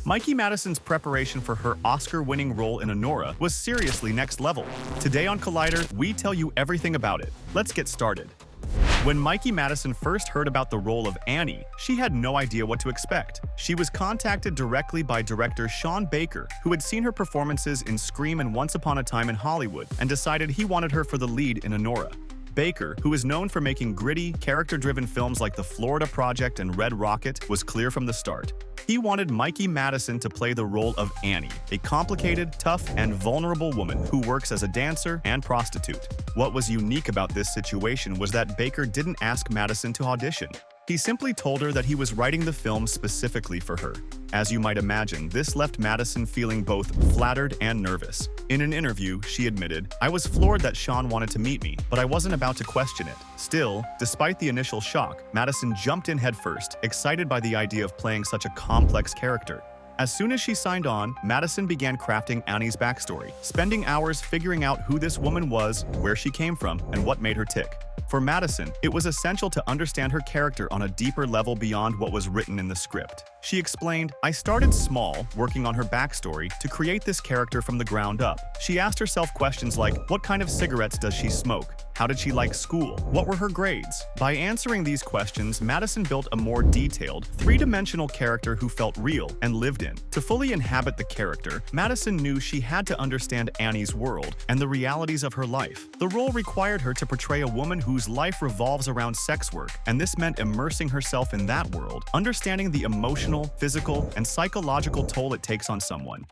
Mikey Madison's preparation for her Oscar-winning role in Anora was seriously next level. Today on Collider, we tell you everything about it. Let's get started. When Mikey Madison first heard about the role of Annie, she had no idea what to expect. She was contacted directly by director Sean Baker, who had seen her performances in Scream and Once Upon a Time in Hollywood, and decided he wanted her for the lead in Anora. Baker, who is known for making gritty, character-driven films like The Florida Project and Red Rocket, was clear from the start. He wanted Mikey Madison to play the role of Annie, a complicated, tough, and vulnerable woman who works as a dancer and prostitute. What was unique about this situation was that Baker didn't ask Madison to audition. He simply told her that he was writing the film specifically for her. As you might imagine, this left Madison feeling both flattered and nervous. In an interview, she admitted, "I was floored that Sean wanted to meet me, but I wasn't about to question it." Still, despite the initial shock, Madison jumped in headfirst, excited by the idea of playing such a complex character. As soon as she signed on, Madison began crafting Annie's backstory, spending hours figuring out who this woman was, where she came from, and what made her tick. For Madison, it was essential to understand her character on a deeper level beyond what was written in the script. She explained, "I started small, working on her backstory, to create this character from the ground up." She asked herself questions like, what kind of cigarettes does she smoke? How did she like school? What were her grades? By answering these questions, Madison built a more detailed, three-dimensional character who felt real and lived in. To fully inhabit the character, Madison knew she had to understand Annie's world and the realities of her life. The role required her to portray a woman whose life revolves around sex work, and this meant immersing herself in that world, understanding the emotional, physical, and psychological toll it takes on someone.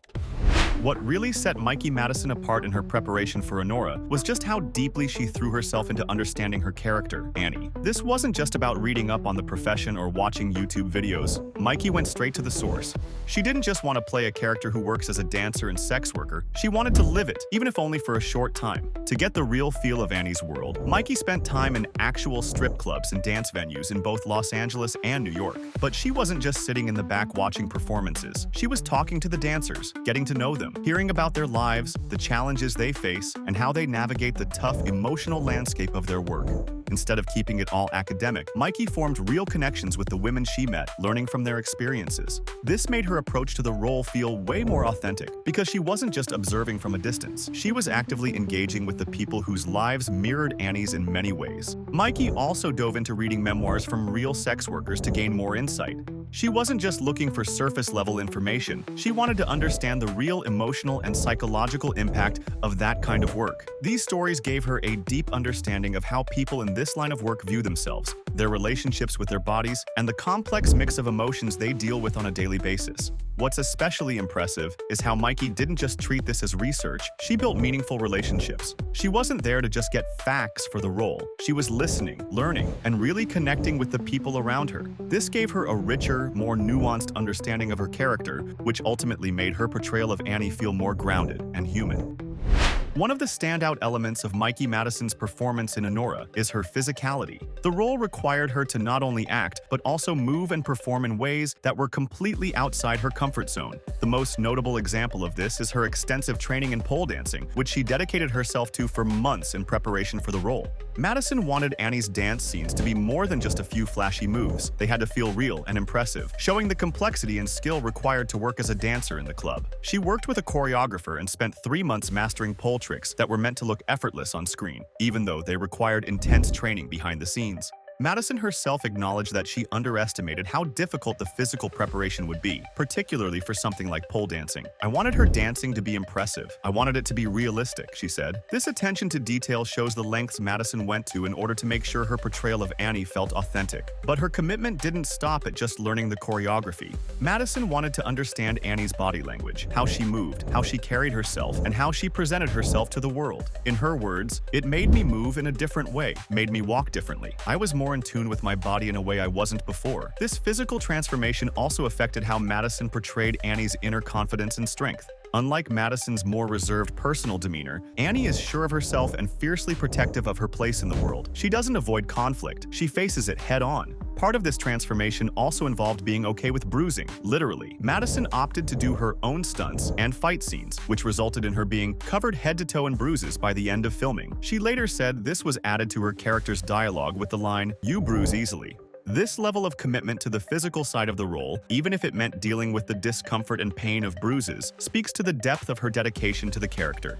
What really set Mikey Madison apart in her preparation for Anora was just how deeply she threw herself into understanding her character, Annie. This wasn't just about reading up on the profession or watching YouTube videos. Mikey went straight to the source. She didn't just want to play a character who works as a dancer and sex worker, she wanted to live it, even if only for a short time. To get the real feel of Annie's world, Mikey spent time in actual strip clubs and dance venues in both Los Angeles and New York. But she wasn't just sitting in the back watching performances. She was talking to the dancers, getting to know them, hearing about their lives, the challenges they face, and how they navigate the tough, emotional landscape of their work. Instead of keeping it all academic, Mikey formed real connections with the women she met, learning from their experiences. This made her approach to the role feel way more authentic, because she wasn't just observing from a distance. She was actively engaging with the people whose lives mirrored Annie's in many ways. Mikey also dove into reading memoirs from real sex workers to gain more insight. She wasn't just looking for surface-level information, she wanted to understand the real emotional and psychological impact of that kind of work. These stories gave her a deep understanding of how people in this line of work view themselves, their relationships with their bodies, and the complex mix of emotions they deal with on a daily basis. What's especially impressive is how Mikey didn't just treat this as research, she built meaningful relationships. She wasn't there to just get facts for the role. She was listening, learning, and really connecting with the people around her. This gave her a richer, more nuanced understanding of her character, which ultimately made her portrayal of Annie feel more grounded and human. One of the standout elements of Mikey Madison's performance in Anora is her physicality. The role required her to not only act, but also move and perform in ways that were completely outside her comfort zone. The most notable example of this is her extensive training in pole dancing, which she dedicated herself to for months in preparation for the role. Madison wanted Annie's dance scenes to be more than just a few flashy moves. They had to feel real and impressive, showing the complexity and skill required to work as a dancer in the club. She worked with a choreographer and spent 3 months mastering pole tricks that were meant to look effortless on screen, even though they required intense training behind the scenes. Madison herself acknowledged that she underestimated how difficult the physical preparation would be, particularly for something like pole dancing. "I wanted her dancing to be impressive. I wanted it to be realistic," she said. This attention to detail shows the lengths Madison went to in order to make sure her portrayal of Annie felt authentic. But her commitment didn't stop at just learning the choreography. Madison wanted to understand Annie's body language, how she moved, how she carried herself, and how she presented herself to the world. In her words, "It made me move in a different way, made me walk differently. I was more in tune with my body in a way I wasn't before." This physical transformation also affected how Madison portrayed Annie's inner confidence and strength. Unlike Madison's more reserved personal demeanor, Annie is sure of herself and fiercely protective of her place in the world. She doesn't avoid conflict, she faces it head-on. Part of this transformation also involved being okay with bruising, literally. Madison opted to do her own stunts and fight scenes, which resulted in her being covered head to toe in bruises by the end of filming. She later said this was added to her character's dialogue with the line, "You bruise easily." This level of commitment to the physical side of the role, even if it meant dealing with the discomfort and pain of bruises, speaks to the depth of her dedication to the character.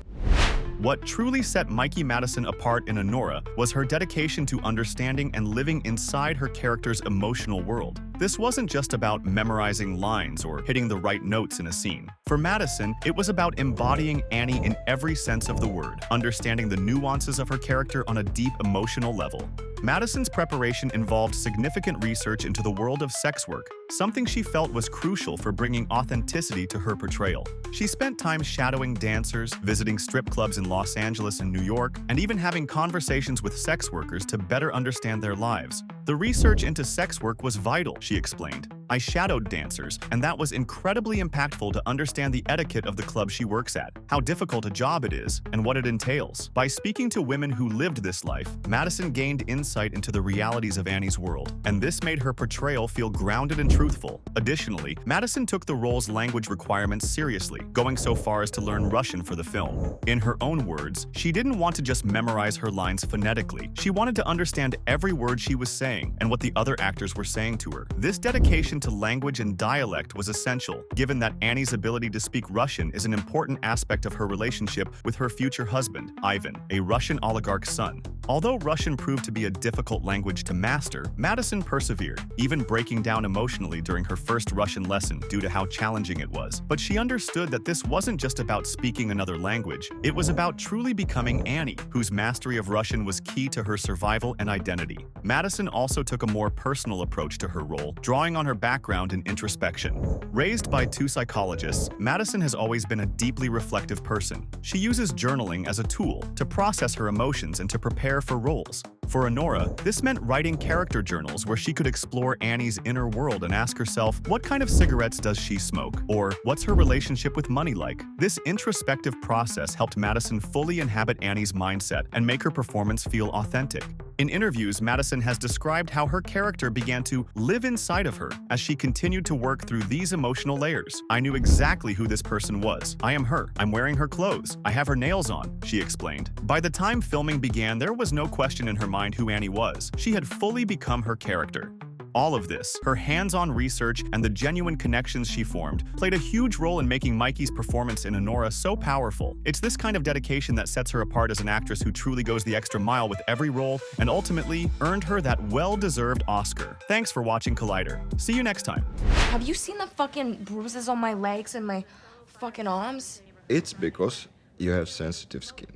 What truly set Mikey Madison apart in Anora was her dedication to understanding and living inside her character's emotional world. This wasn't just about memorizing lines or hitting the right notes in a scene. For Madison, it was about embodying Annie in every sense of the word, understanding the nuances of her character on a deep emotional level. Madison's preparation involved significant research into the world of sex work, something she felt was crucial for bringing authenticity to her portrayal. She spent time shadowing dancers, visiting strip clubs in Los Angeles and New York, and even having conversations with sex workers to better understand their lives. The research into sex work was vital, she explained. I shadowed dancers, and that was incredibly impactful to understand the etiquette of the club she works at, how difficult a job it is, and what it entails. By speaking to women who lived this life, Madison gained insight into the realities of Annie's world, and this made her portrayal feel grounded and truthful. Additionally, Madison took the role's language requirements seriously, going so far as to learn Russian for the film. In her own words, she didn't want to just memorize her lines phonetically. She wanted to understand every word she was saying and what the other actors were saying to her. This dedication to language and dialect was essential, given that Annie's ability to speak Russian is an important aspect of her relationship with her future husband, Ivan, a Russian oligarch's son. Although Russian proved to be a difficult language to master, Madison persevered, even breaking down emotionally during her first Russian lesson due to how challenging it was. But she understood that this wasn't just about speaking another language, it was about truly becoming Annie, whose mastery of Russian was key to her survival and identity. Madison also took a more personal approach to her role, drawing on her background in introspection. Raised by two psychologists, Madison has always been a deeply reflective person. She uses journaling as a tool to process her emotions and to prepare for roles. For Anora, this meant writing character journals where she could explore Annie's inner world and ask herself, what kind of cigarettes does she smoke? Or what's her relationship with money like? This introspective process helped Madison fully inhabit Annie's mindset and make her performance feel authentic. In interviews, Madison has described how her character began to live inside of her as she continued to work through these emotional layers. I knew exactly who this person was. I am her. I'm wearing her clothes. I have her nails on, she explained. By the time filming began, there was no question in her mind who Annie was. She had fully become her character. All of this, her hands-on research and the genuine connections she formed, played a huge role in making Mikey's performance in Anora so powerful. It's this kind of dedication that sets her apart as an actress who truly goes the extra mile with every role and ultimately earned her that well-deserved Oscar. Thanks for watching Collider. See you next time. Have you seen the fucking bruises on my legs and my fucking arms? It's because you have sensitive skin.